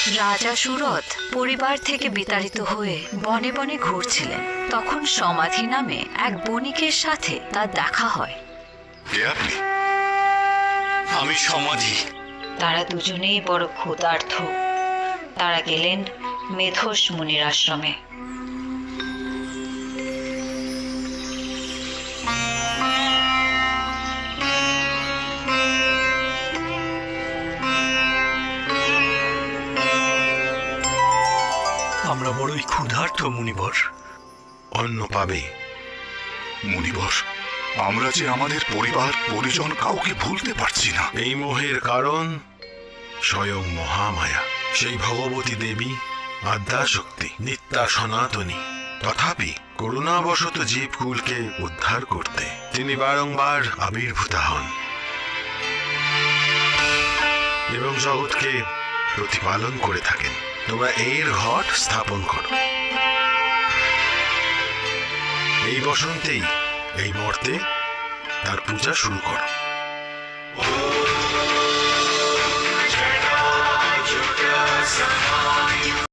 রাজা সুরথ পরিবার থেকে বিতাড়িত হয়ে বনে বনে ঘুরছিলেন। তখন সমাধি নামে এক বণিকের সাথে তার দেখা হয়। কে আপনি? আমি সমাধি। তারা দুজনেই বড় ক্ষুধার্ত। তারা গেলেন মেধস মুনির আশ্রমে। আমরা বড়ই ক্ষুধার্ত মুনিবর। অন্ন পাবে? মুনিবর, আমরা যে আমাদের পরিবার পরিজন কাউকে ভুলতে পারছি না। এই মোহের কারণ স্বয়ং মহামায়া, সেই ভগবতী দেবী, আদ্যাশক্তি, নিত্যা সনাতনী। তথাপি করুণাবশত জীবকুলকে উদ্ধার করতে তিনি বারংবার আবির্ভূত হন এবং জগৎকে প্রতিপালন করে থাকেন। তোমরা এর ঘট স্থাপন করো। এই বসন্তেই এই মুহূর্তে তার পূজা শুরু করো।